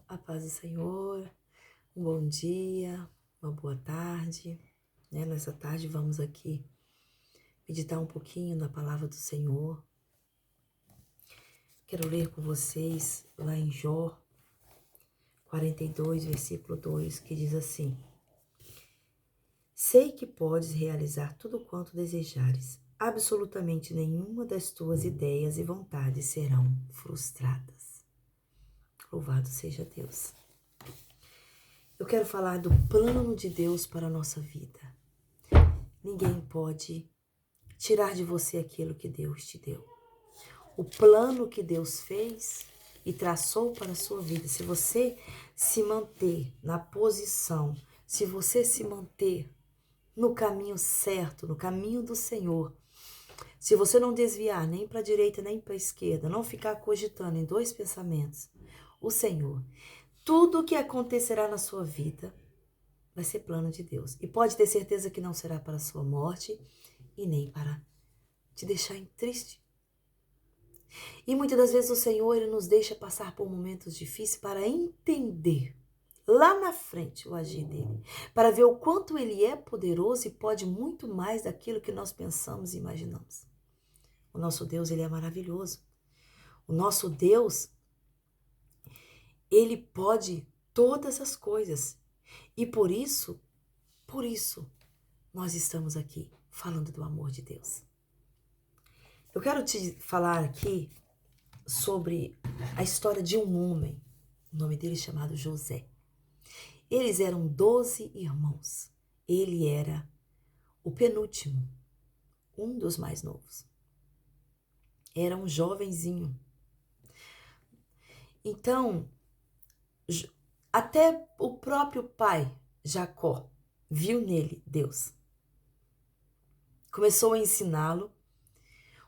A paz do Senhor, um bom dia, uma boa tarde. Nessa tarde vamos aqui meditar um pouquinho na palavra do Senhor. Quero ler com vocês lá em Jó 42, versículo 2, que diz assim: Sei que podes realizar tudo quanto desejares. Absolutamente nenhuma das tuas ideias e vontades serão frustradas. Louvado seja Deus. Eu quero falar do plano de Deus para a nossa vida. Ninguém pode tirar de você aquilo que Deus te deu. O plano que Deus fez e traçou para a sua vida, se você se manter na posição, se você se manter no caminho certo, no caminho do Senhor, se você não desviar nem para a direita nem para a esquerda, não ficar cogitando em dois pensamentos, o Senhor, tudo o que acontecerá na sua vida vai ser plano de Deus. E pode ter certeza que não será para a sua morte e nem para te deixar triste. E muitas das vezes o Senhor ele nos deixa passar por momentos difíceis para entender lá na frente o agir dele, para ver o quanto ele é poderoso e pode muito mais daquilo que nós pensamos e imaginamos. O nosso Deus, ele é maravilhoso. O nosso Deus, ele pode todas as coisas. E por isso, nós estamos aqui falando do amor de Deus. Eu quero te falar aqui sobre a história de um homem, o nome dele é chamado José. Eles eram 12 irmãos. Ele era o penúltimo, um dos mais novos. Era um jovenzinho. Então, até o próprio pai, Jacó, viu nele Deus. Começou a ensiná-lo.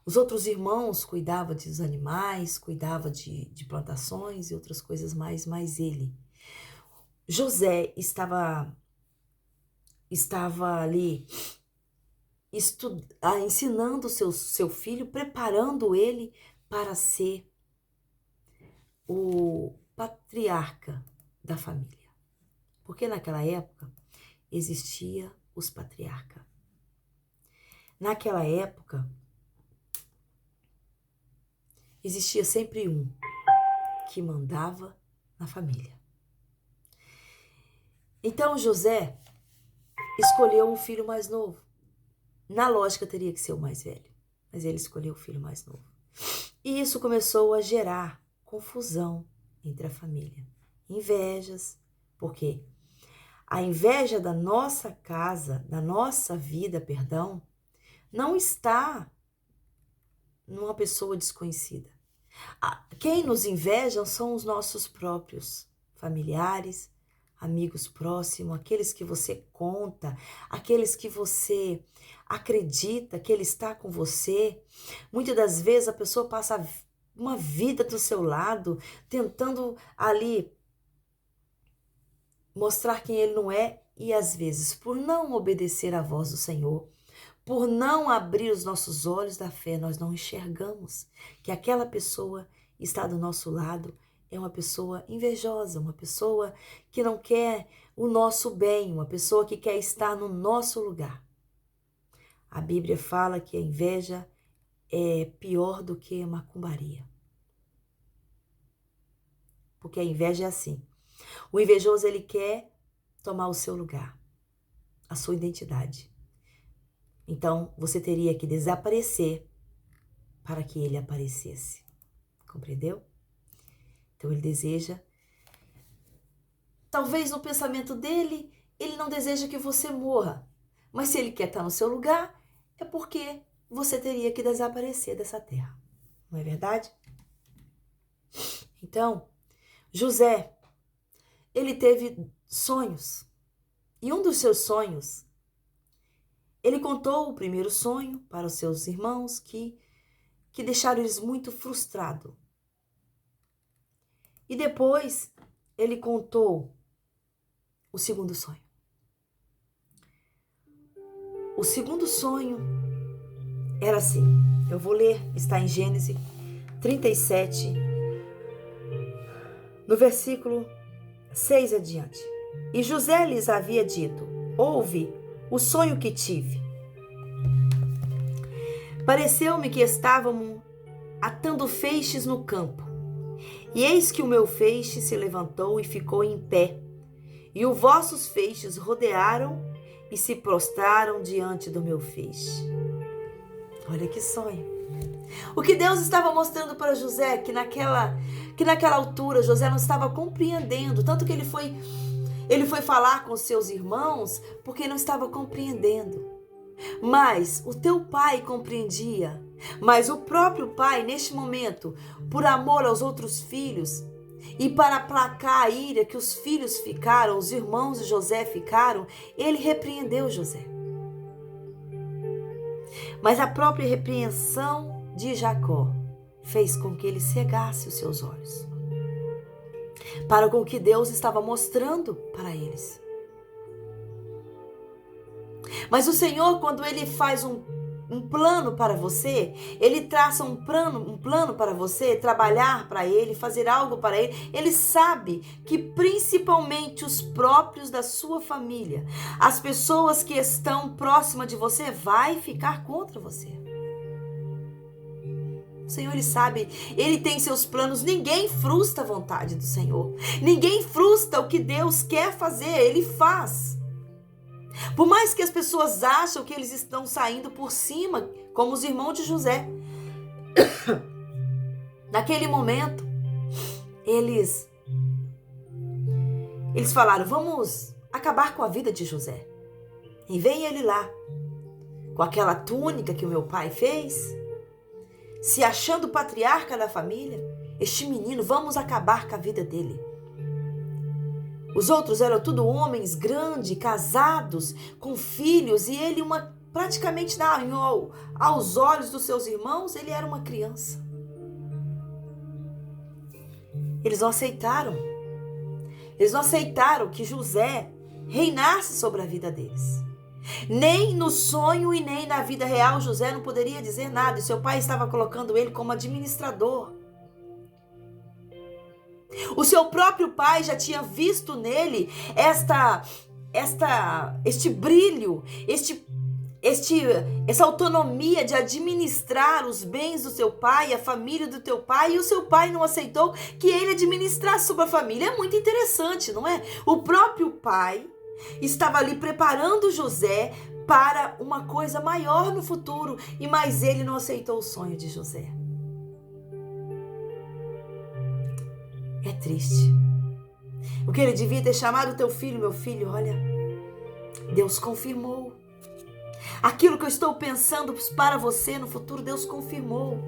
Os outros irmãos cuidavam dos animais, cuidavam de plantações e outras coisas mais, mas ele, José, estava ali ensinando seu filho, preparando ele para ser o patriarca da família. Porque naquela época existia os patriarcas. Naquela época existia sempre um que mandava na família. Então José escolheu um filho mais novo. Na lógica teria que ser o mais velho, mas ele escolheu o filho mais novo. E isso começou a gerar confusão entre a família. Invejas, porque a inveja da nossa casa, da nossa vida, não está numa pessoa desconhecida. Quem nos inveja são os nossos próprios familiares, amigos próximos, aqueles que você conta, aqueles que você acredita que ele está com você. Muitas das vezes a pessoa passa uma vida do seu lado, tentando ali mostrar quem ele não é, e às vezes, por não obedecer à voz do Senhor, por não abrir os nossos olhos da fé, nós não enxergamos que aquela pessoa está do nosso lado é uma pessoa invejosa, uma pessoa que não quer o nosso bem, uma pessoa que quer estar no nosso lugar. A Bíblia fala que a inveja é pior do que a macumbaria. Porque a inveja é assim. O invejoso, ele quer tomar o seu lugar, a sua identidade. Então, você teria que desaparecer para que ele aparecesse. Compreendeu? Então, ele deseja. Talvez no pensamento dele, ele não deseja que você morra. Mas se ele quer estar no seu lugar, é porque você teria que desaparecer dessa terra. Não é verdade? Então, José, ele teve sonhos. E um dos seus sonhos, ele contou o primeiro sonho para os seus irmãos que deixaram eles muito frustrados. E depois ele contou o segundo sonho. O segundo sonho era assim, eu vou ler, está em Gênesis 37, no versículo 6 adiante. E José lhes havia dito: ouve o sonho que tive. Pareceu-me que estavam atando feixes no campo. E eis que o meu feixe se levantou e ficou em pé. E os vossos feixes rodearam e se prostraram diante do meu feixe. Olha que sonho. O que Deus estava mostrando para José, que naquela altura José não estava compreendendo, tanto que ele foi falar com seus irmãos porque não estava compreendendo. Mas o teu pai compreendia, mas o próprio pai, neste momento, por amor aos outros filhos e para aplacar a ira que os filhos ficaram, os irmãos de José ficaram, ele repreendeu José. Mas a própria repreensão de Jacó fez com que ele cegasse os seus olhos para com o que Deus estava mostrando para eles. Mas o Senhor, quando Ele faz um plano para você, Ele traça um plano para você, trabalhar para Ele, fazer algo para Ele, Ele sabe que principalmente os próprios da sua família, as pessoas que estão próximas de você, vai ficar contra você. O Senhor, Ele sabe, Ele tem seus planos, ninguém frustra a vontade do Senhor, ninguém frustra o que Deus quer fazer, Ele faz. Por mais que as pessoas acham que eles estão saindo por cima, como os irmãos de José. Naquele momento, eles falaram: vamos acabar com a vida de José. E vem ele lá, com aquela túnica que o meu pai fez, se achando patriarca da família. Este menino, vamos acabar com a vida dele. Os outros eram tudo homens grandes, casados, com filhos, e ele praticamente aos olhos dos seus irmãos, ele era uma criança. Eles não aceitaram. Eles não aceitaram que José reinasse sobre a vida deles. Nem no sonho e nem na vida real José não poderia dizer nada, e seu pai estava colocando ele como administrador. O seu próprio pai já tinha visto nele este brilho, essa autonomia de administrar os bens do seu pai, a família do teu pai, e o seu pai não aceitou que ele administrasse sobre a família. É muito interessante, não é? O próprio pai estava ali preparando José para uma coisa maior no futuro, mas ele não aceitou o sonho de José. É triste. O que ele devia ter chamado teu filho: meu filho, olha, Deus confirmou. Aquilo que eu estou pensando para você no futuro, Deus confirmou.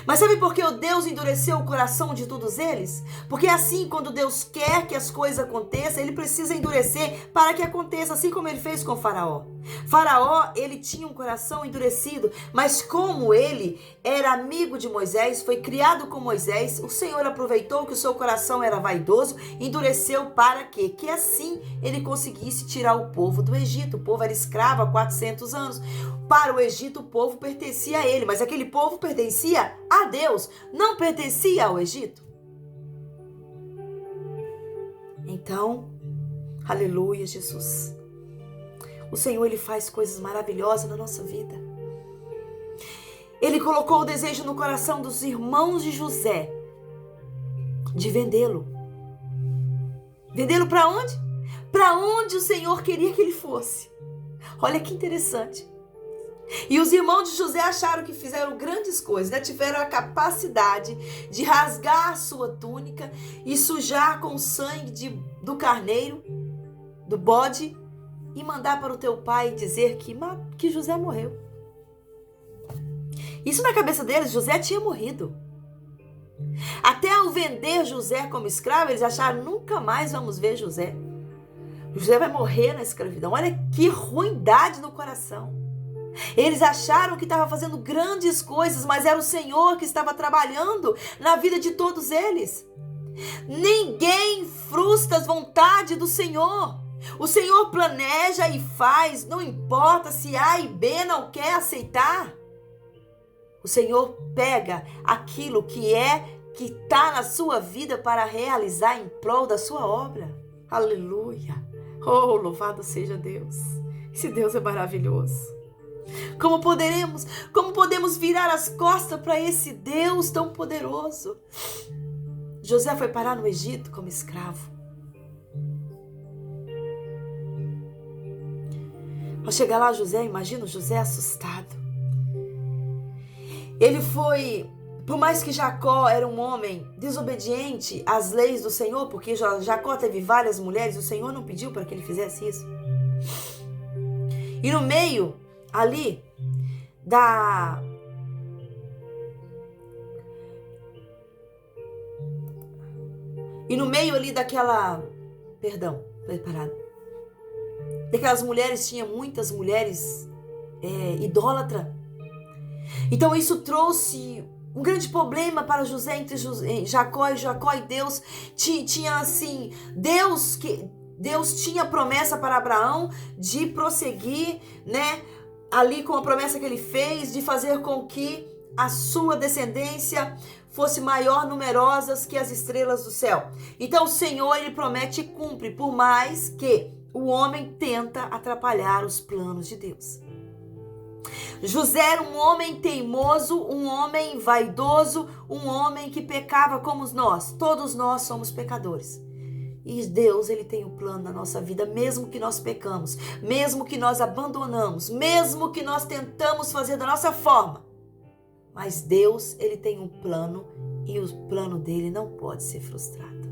Mas sabe por que o Deus endureceu o coração de todos eles? Porque assim, quando Deus quer que as coisas aconteçam, Ele precisa endurecer para que aconteça, assim como Ele fez com Faraó. Faraó, ele tinha um coração endurecido, mas como ele era amigo de Moisés, foi criado com Moisés, o Senhor aproveitou que o seu coração era vaidoso, endureceu para quê? Que assim ele conseguisse tirar o povo do Egito. O povo era escravo há 400 anos. Para o Egito, o povo pertencia a ele, mas aquele povo pertencia a Deus, não pertencia ao Egito. Então, aleluia, Jesus. O Senhor, Ele faz coisas maravilhosas na nossa vida. Ele colocou o desejo no coração dos irmãos de José de vendê-lo. Vendê-lo para onde? Para onde o Senhor queria que ele fosse. Olha que interessante. E os irmãos de José acharam que fizeram grandes coisas, né? Tiveram a capacidade de rasgar a sua túnica e sujar com o sangue do carneiro, do bode, e mandar para o teu pai dizer que José morreu. Isso na cabeça deles, José tinha morrido. Até ao vender José como escravo, eles acharam: nunca mais vamos ver José. José vai morrer na escravidão. Olha que ruindade no coração. Eles acharam que estava fazendo grandes coisas, mas era o Senhor que estava trabalhando na vida de todos eles. Ninguém frustra as vontades do Senhor. O Senhor planeja e faz, não importa se A e B não quer aceitar. O Senhor pega aquilo que é que está na sua vida para realizar em prol da sua obra. Aleluia! Oh, louvado seja Deus! Esse Deus é maravilhoso. Como podemos virar as costas para esse Deus tão poderoso? José foi parar no Egito como escravo. Ao chegar lá, imagina o José assustado. Ele foi, por mais que Jacó era um homem desobediente às leis do Senhor, porque Jacó teve várias mulheres, o Senhor não pediu para que ele fizesse isso. E no meio ali daquelas mulheres, tinha muitas mulheres idólatras. Então isso trouxe um grande problema para José, entre Jacó e Deus. Tinha assim, Deus tinha promessa para Abraão de prosseguir, né? Ali com a promessa que ele fez, de fazer com que a sua descendência fosse maior, numerosas que as estrelas do céu. Então o Senhor, ele promete e cumpre, por mais que o homem tenta atrapalhar os planos de Deus. José era um homem teimoso, um homem vaidoso, um homem que pecava como nós. Todos nós somos pecadores. E Deus, ele tem um plano na nossa vida, mesmo que nós pecamos, mesmo que nós abandonamos, mesmo que nós tentamos fazer da nossa forma. Mas Deus, ele tem um plano e o plano dele não pode ser frustrado.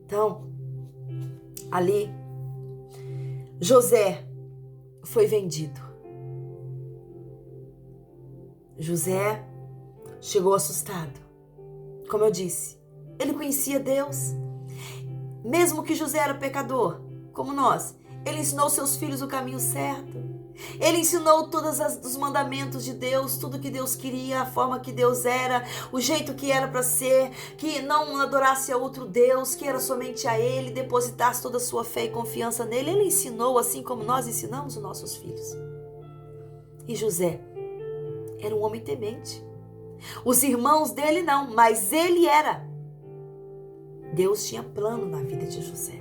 Então, ali, José foi vendido. José chegou assustado. Como eu disse, ele conhecia Deus. Mesmo que José era pecador, como nós, ele ensinou seus filhos o caminho certo. Ele ensinou todos os mandamentos de Deus, tudo que Deus queria, a forma que Deus era, o jeito que era para ser, que não adorasse a outro Deus, que era somente a Ele, depositasse toda a sua fé e confiança nele. Ele ensinou assim como nós ensinamos os nossos filhos. E José era um homem temente. Os irmãos dele não, mas ele era. Deus tinha plano na vida de José.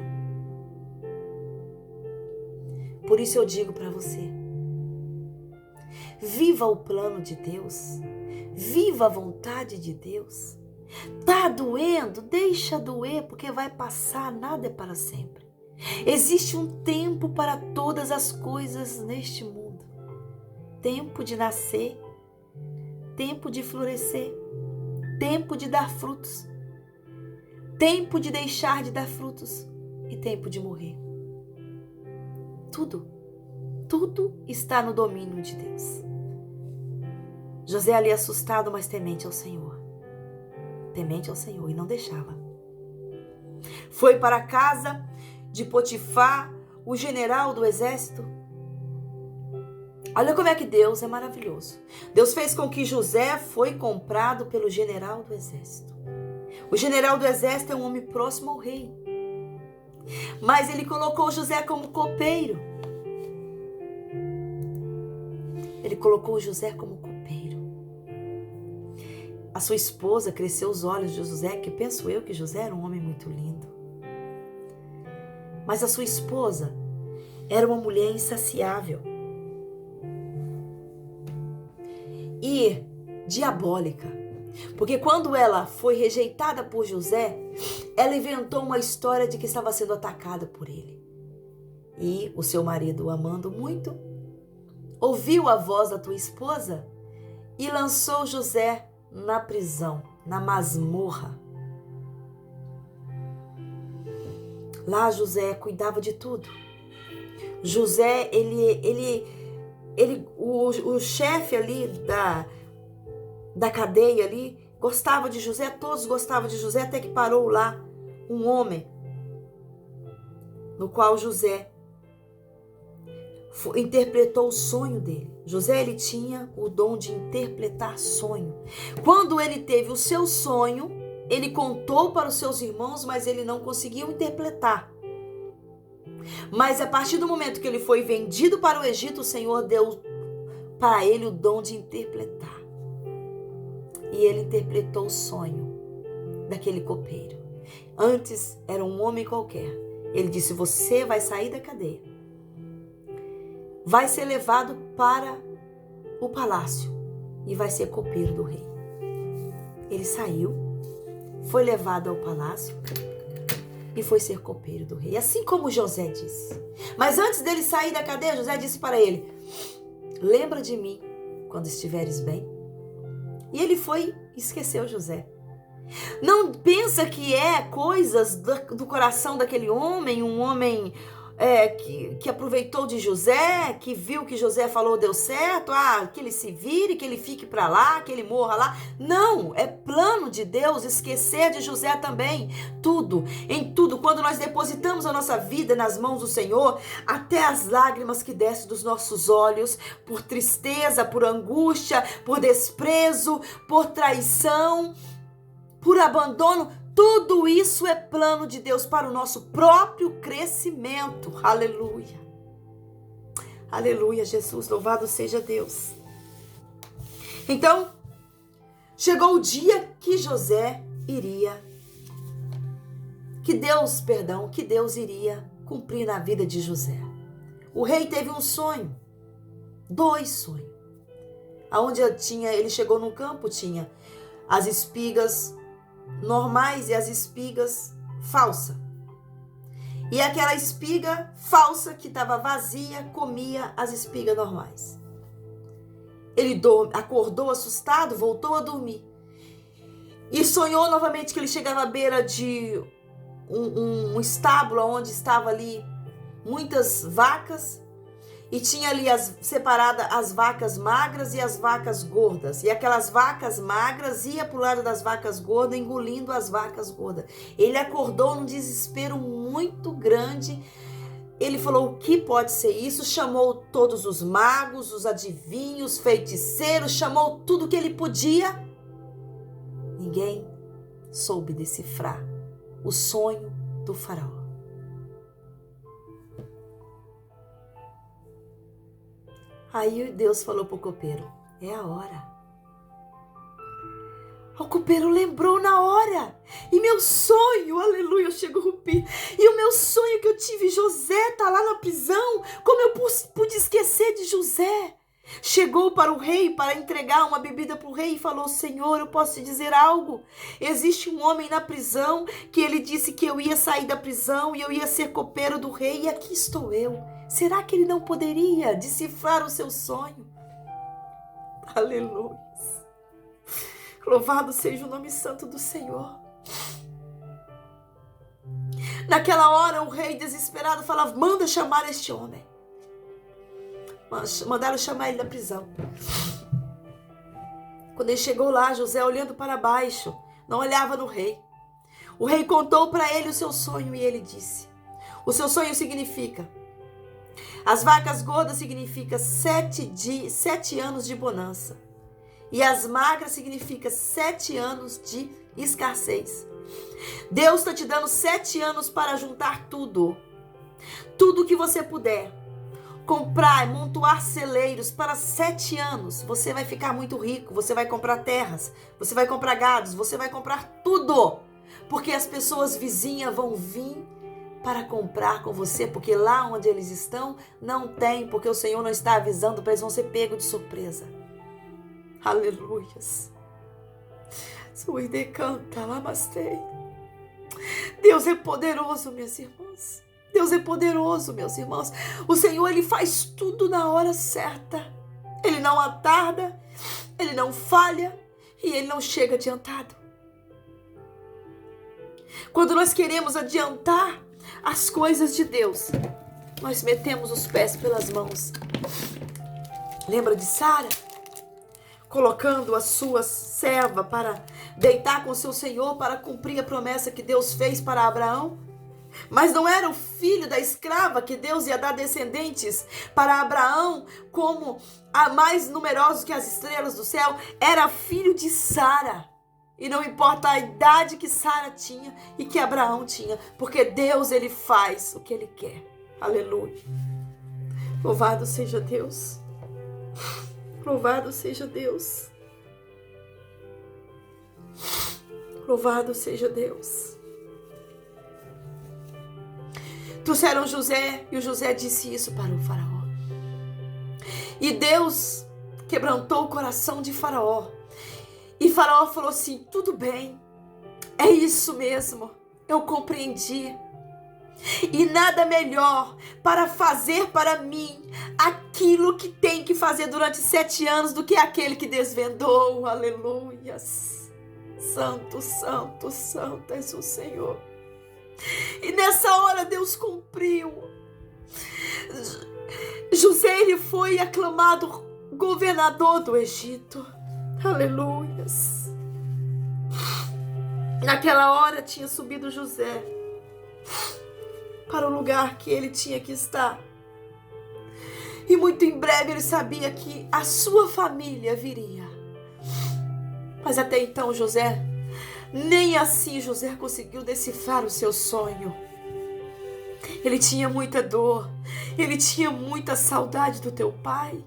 Por isso eu digo para você, viva o plano de Deus, viva a vontade de Deus. Tá doendo? Deixa doer, porque vai passar, nada é para sempre. Existe um tempo para todas as coisas neste mundo. Tempo de nascer, tempo de florescer, tempo de dar frutos, tempo de deixar de dar frutos e tempo de morrer. Tudo está no domínio de Deus. José ali assustado, mas temente ao Senhor. Temente ao Senhor e não deixava. Foi para a casa de Potifar, o general do exército. Olha como é que Deus é maravilhoso. Deus fez com que José foi comprado pelo general do exército. O general do exército é um homem próximo ao rei. Mas ele colocou José como copeiro. Ele colocou José como copeiro. A sua esposa cresceu os olhos de José, que penso eu que José era um homem muito lindo. Mas a sua esposa era uma mulher insaciável e diabólica. Porque quando ela foi rejeitada por José, ela inventou uma história de que estava sendo atacada por ele. E o seu marido, o amando muito, ouviu a voz da tua esposa e lançou José na prisão, na masmorra. Lá José cuidava de tudo. José, o chefe ali da cadeia ali, gostava de José, todos gostavam de José, até que parou lá um homem, no qual José interpretou o sonho dele. José, ele tinha o dom de interpretar sonho. Quando ele teve o seu sonho, ele contou para os seus irmãos, mas ele não conseguiu interpretar. Mas a partir do momento que ele foi vendido para o Egito, o Senhor deu para ele o dom de interpretar. e ele interpretou o sonho daquele copeiro. Antes era um homem qualquer. Ele disse: você vai sair da cadeia, vai ser levado para o palácio e vai ser copeiro do rei. Ele saiu, foi levado ao palácio e foi ser copeiro do rei, assim como José disse. Mas antes dele sair da cadeia, José disse para ele: lembra de mim quando estiveres bem. E ele foi e esqueceu José. Não pensa que é coisas do coração daquele homem, um homem que aproveitou de José, que viu que José falou deu certo, que ele se vire, que ele fique para lá, que ele morra lá. Não, é plano de Deus esquecer de José também. Tudo, em tudo, quando nós depositamos a nossa vida nas mãos do Senhor, até as lágrimas que descem dos nossos olhos, por tristeza, por angústia, por desprezo, por traição, por abandono, tudo isso é plano de Deus para o nosso próprio crescimento. Aleluia. Aleluia, Jesus, louvado seja Deus. Então, chegou o dia que Deus iria cumprir na vida de José. O rei teve um sonho, 2 sonhos. Aonde ele chegou no campo, tinha as espigas normais e as espigas falsas. E aquela espiga falsa que estava vazia comia as espigas normais. Ele acordou assustado, voltou a dormir. E sonhou novamente que ele chegava à beira de um estábulo onde estava ali muitas vacas. E tinha ali separada as vacas magras e as vacas gordas. E aquelas vacas magras iam para o lado das vacas gordas, engolindo as vacas gordas. Ele acordou num desespero muito grande. Ele falou: o que pode ser isso? Chamou todos os magos, os adivinhos, feiticeiros, chamou tudo que ele podia. Ninguém soube decifrar o sonho do faraó. Aí Deus falou para o copeiro: é a hora. O copeiro lembrou na hora. E meu sonho, aleluia, eu chego a rupir. E o meu sonho que eu tive, José está lá na prisão. Como eu pude esquecer de José? Chegou para o rei para entregar uma bebida para o rei e falou: Senhor, eu posso te dizer algo? Existe um homem na prisão que ele disse que eu ia sair da prisão e eu ia ser copeiro do rei, e aqui estou eu. Será que ele não poderia decifrar o seu sonho? Aleluia. Louvado seja o nome santo do Senhor. Naquela hora o rei desesperado falava: manda chamar este homem. Mandaram chamar ele da prisão. Quando ele chegou lá, José, olhando para baixo, não olhava no rei. O rei contou para ele o seu sonho e ele disse: o seu sonho significa: as vacas gordas significa 7 anos de bonança. E as magras significa 7 anos de escassez. Deus está te dando 7 anos para juntar tudo. Tudo que você puder. Comprar, montuar celeiros para 7 anos. Você vai ficar muito rico. Você vai comprar terras. Você vai comprar gados. Você vai comprar tudo. Porque as pessoas vizinhas vão vir para comprar com você, porque lá onde eles estão, não tem, porque o Senhor não está avisando, para eles vão ser pegos de surpresa. Aleluias. Deus é poderoso, minhas irmãs. Deus é poderoso, meus irmãos. O Senhor, Ele faz tudo na hora certa. Ele não atarda, Ele não falha e Ele não chega adiantado. Quando nós queremos adiantar as coisas de Deus, nós metemos os pés pelas mãos. Lembra de Sara? Colocando a sua serva para deitar com seu Senhor para cumprir a promessa que Deus fez para Abraão. Mas não era o filho da escrava que Deus ia dar descendentes para Abraão, como a mais numerosos que as estrelas do céu. Era filho de Sara. E não importa a idade que Sara tinha e que Abraão tinha, porque Deus, Ele faz o que Ele quer. Aleluia. Louvado seja Deus. Louvado seja Deus. Louvado seja Deus. Trouxeram José e o José disse isso para o faraó. E Deus quebrantou o coração de Faraó. E Faraó falou assim: tudo bem, é isso mesmo, eu compreendi. E nada melhor para fazer para mim aquilo que tem que fazer durante 7 anos do que aquele que desvendou. Aleluias. Santo, santo, santo és o Senhor. E nessa hora Deus cumpriu. José, ele foi aclamado governador do Egito. Aleluias. Naquela hora tinha subido José para o lugar que ele tinha que estar. E muito em breve ele sabia que a sua família viria. Mas até então nem assim José conseguiu decifrar o seu sonho. Ele tinha muita dor, ele tinha muita saudade do teu pai.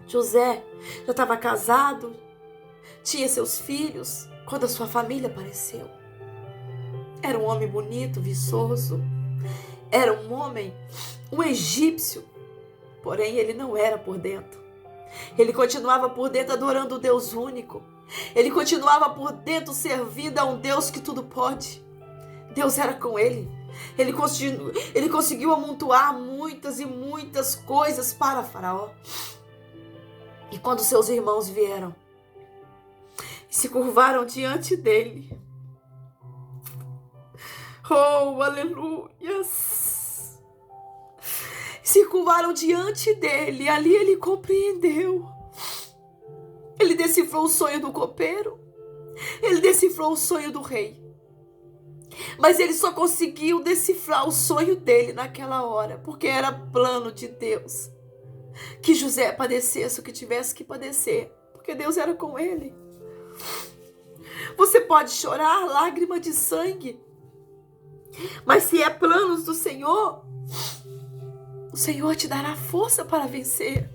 José já estava casado, tinha seus filhos, quando a sua família apareceu. Era um homem bonito, viçoso. Era um homem, um egípcio. Porém, ele não era por dentro. Ele continuava por dentro adorando o Deus único. Ele continuava por dentro servindo a um Deus que tudo pode. Deus era com ele. Ele conseguiu amontoar muitas e muitas coisas para Faraó. E quando seus irmãos vieram e se curvaram diante dele, oh, aleluias! Se curvaram diante dele, ali ele compreendeu. Ele decifrou o sonho do copeiro, ele decifrou o sonho do rei. Mas ele só conseguiu decifrar o sonho dele naquela hora, porque era plano de Deus que José padecesse o que tivesse que padecer, porque Deus era com ele. Você pode chorar lágrima de sangue, mas se é planos do Senhor, o Senhor te dará força para vencer.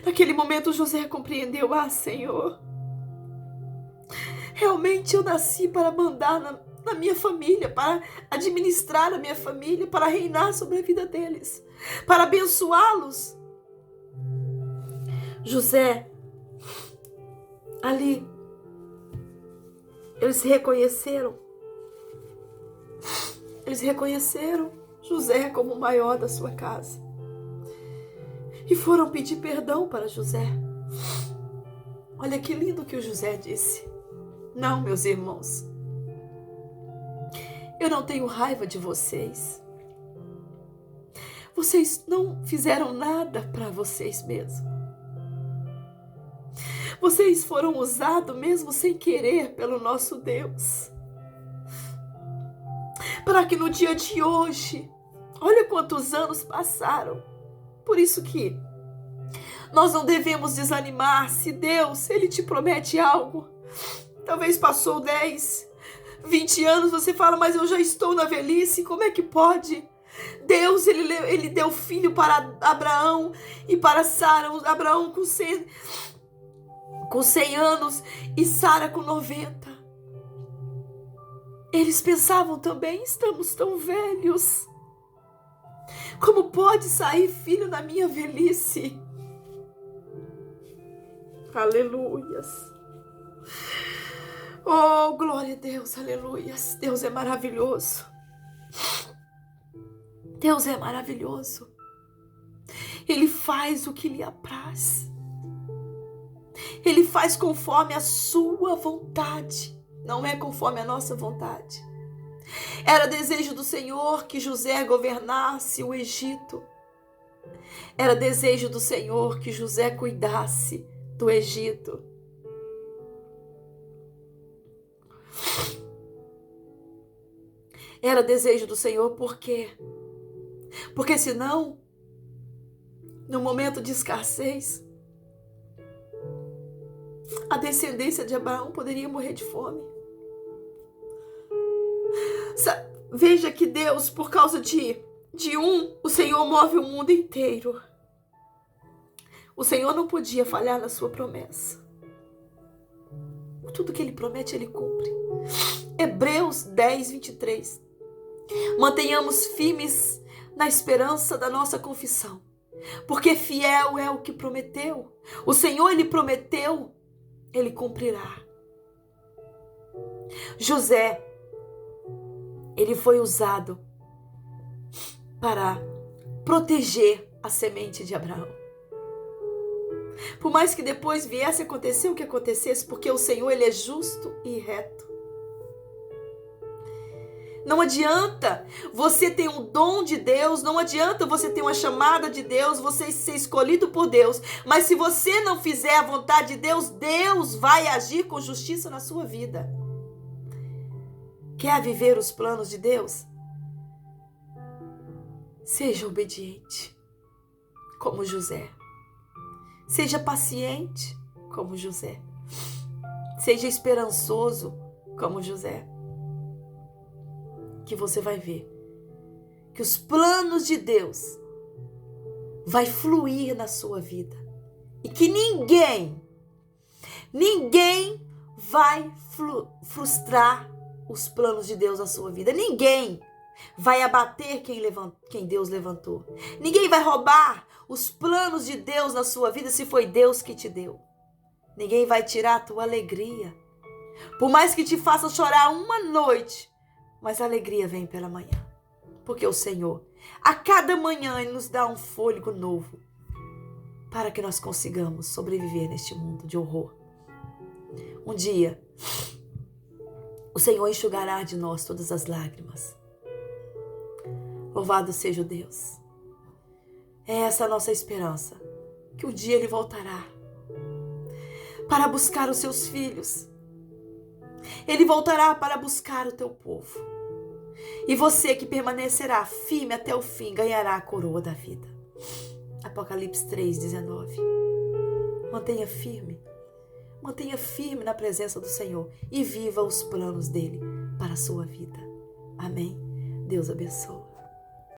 Naquele momento José compreendeu: Senhor, realmente eu nasci para mandar na minha família, para administrar a minha família, para reinar sobre a vida deles, para abençoá-los. José, ali, eles reconheceram José como o maior da sua casa. E foram pedir perdão para José. Olha que lindo que o José disse: não, meus irmãos, eu não tenho raiva de vocês. Vocês não fizeram nada para vocês mesmos. Vocês foram usados mesmo sem querer pelo nosso Deus, para que no dia de hoje, olha quantos anos passaram. Por isso que nós não devemos desanimar. Se Deus, Ele te promete algo, talvez passou 10, 20 anos, você fala: mas eu já estou na velhice, como é que pode? Deus, ele deu filho para Abraão e para Sara. Abraão com 100 anos e Sara com 90. Eles pensavam também: estamos tão velhos, como pode sair filho na minha velhice? Aleluias. Oh, glória a Deus, aleluias. Deus é maravilhoso. Deus é maravilhoso. Ele faz o que lhe apraz. Ele faz conforme a sua vontade, não é conforme a nossa vontade. Era desejo do Senhor que José governasse o Egito. Era desejo do Senhor que José cuidasse do Egito. Era desejo do Senhor, por quê? Porque senão, no momento de escassez, a descendência de Abraão poderia morrer de fome. Veja que Deus, por causa de um, o Senhor move o mundo inteiro. O Senhor não podia falhar na sua promessa. Tudo que Ele promete, Ele cumpre. Hebreus 10, 23. Mantenhamos firmes na esperança da nossa confissão, porque fiel é o que prometeu. O Senhor, Ele prometeu, Ele cumprirá. José, ele foi usado para proteger a semente de Abraão. Por mais que depois viesse a acontecer o que acontecesse, porque o Senhor, Ele é justo e reto. Não adianta você ter um dom de Deus, não adianta você ter uma chamada de Deus, você ser escolhido por Deus, mas se você não fizer a vontade de Deus, Deus vai agir com justiça na sua vida. Quer viver os planos de Deus? Seja obediente, como José. Seja paciente, como José. Seja esperançoso, como José. Que você vai ver que os planos de Deus vai fluir na sua vida. E que ninguém vai frustrar os planos de Deus na sua vida. Ninguém vai abater quem Deus levantou. Ninguém vai roubar os planos de Deus na sua vida se foi Deus que te deu. Ninguém vai tirar a tua alegria. Por mais que te faça chorar uma noite, mas a alegria vem pela manhã. Porque o Senhor, a cada manhã, Ele nos dá um fôlego novo para que nós consigamos sobreviver neste mundo de horror. Um dia, o Senhor enxugará de nós todas as lágrimas. Louvado seja o Deus. É essa a nossa esperança, que um dia Ele voltará para buscar os seus filhos. Ele voltará para buscar o teu povo. E você que permanecerá firme até o fim, ganhará a coroa da vida. Apocalipse 3:19. Mantenha firme na presença do Senhor e viva os planos dele para a sua vida. Amém? Deus abençoe.